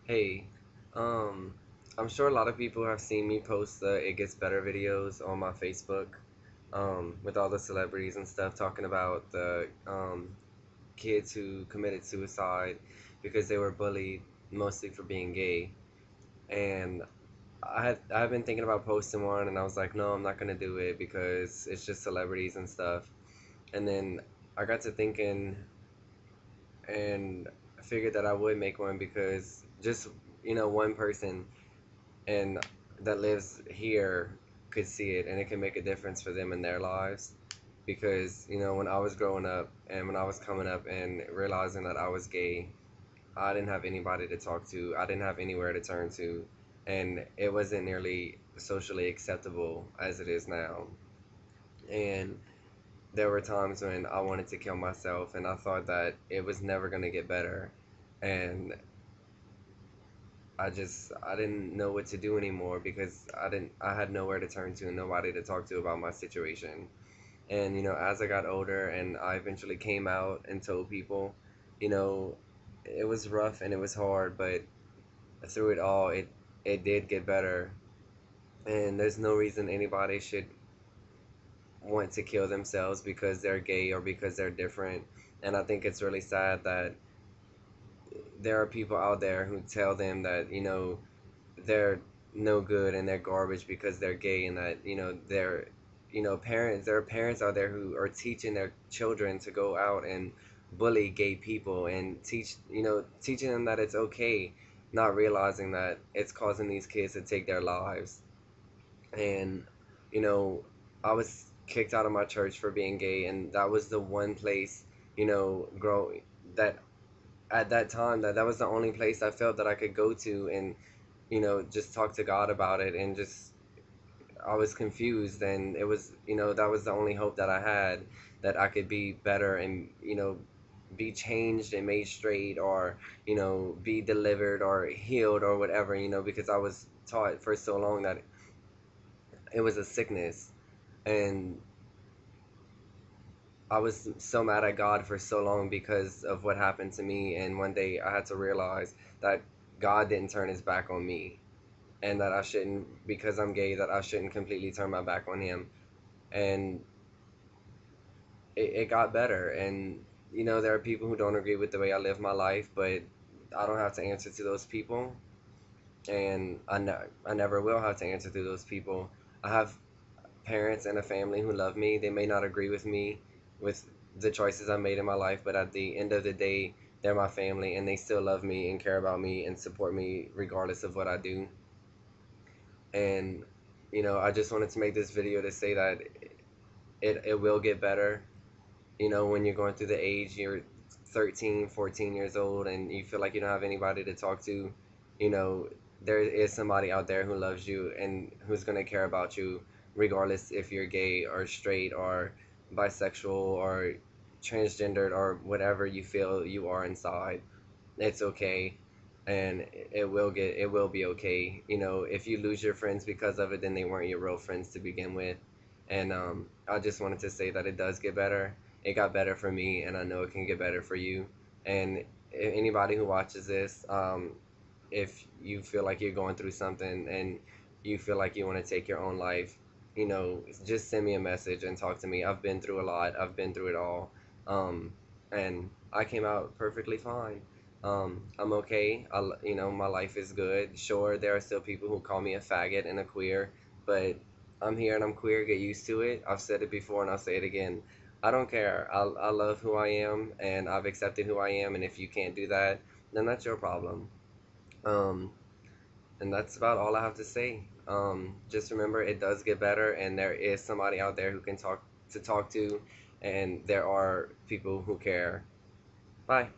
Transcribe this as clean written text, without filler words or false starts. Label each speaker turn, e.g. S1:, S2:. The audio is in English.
S1: Hey, um, I'm sure a lot of people have seen me post the It Gets Better videos on my Facebook, with all the celebrities and stuff talking about the kids who committed suicide because they were bullied mostly for being gay. And I've been thinking about posting one, and I was like, no, I'm not gonna do it because it's just celebrities and stuff. And then I got to thinking, and I figured that I would make one because just one person and that lives here could see it, and it can make a difference for them in their lives. Because when I was growing up and when I was coming up and realizing that I was gay, I didn't have anybody to talk to, I didn't have anywhere to turn to, and it wasn't nearly socially acceptable as it is now. And there were times when I wanted to kill myself, and I thought that it was never going to get better. And I didn't know what to do anymore because I had nowhere to turn to and nobody to talk to about my situation. And as I got older and I eventually came out and told people, you know, it was rough and it was hard, but through it all, it did get better. And there's no reason anybody should want to kill themselves because they're gay or because they're different. And I think it's really sad that there are people out there who tell them that they're no good and they're garbage because they're gay, and that they're parents there are parents out there who are teaching their children to go out and bully gay people and teaching them that it's okay, not realizing that it's causing these kids to take their lives. And you know I was kicked out of my church for being gay, and that was the one place grow that at that time that was the only place I felt that I could go to and just talk to God about it. And just I was confused, and it was that was the only hope that I had, that I could be better and be changed and made straight, or be delivered or healed or whatever, because I was taught for so long that it was a sickness. And I was so mad at God for so long because of what happened to me, and one day I had to realize that God didn't turn his back on me, and that I shouldn't, because I'm gay, that I shouldn't completely turn my back on him. And it got better. And there are people who don't agree with the way I live my life, but I don't have to answer to those people, and I never will have to answer to those people. I have parents and a family who love me. They may not agree with me with the choices I made in my life, but at the end of the day, they're my family, and they still love me and care about me and support me regardless of what I do. And I just wanted to make this video to say that it will get better. When you're going through the age, you're 13, 14 years old, and you feel like you don't have anybody to talk to, you know there is somebody out there who loves you and who's going to care about you regardless if you're gay or straight or bisexual or transgendered or whatever you feel you are inside. It's okay, and it will be okay. If you lose your friends because of it, then they weren't your real friends to begin with. And I just wanted to say that it does get better. It got better for me, and I know it can get better for you. And anybody who watches this, if you feel like you're going through something and you feel like you want to take your own life, just send me a message and talk to me. I've been through a lot. I've been through it all. And I came out perfectly fine. I'm okay. My life is good. Sure, there are still people who call me a faggot and a queer, but I'm here and I'm queer. Get used to it. I've said it before and I'll say it again. I don't care. I love who I am, and I've accepted who I am. And if you can't do that, then that's your problem. Um, and that's about all I have to say. Just remember, it does get better, and there is somebody out there who can talk to, and there are people who care. Bye.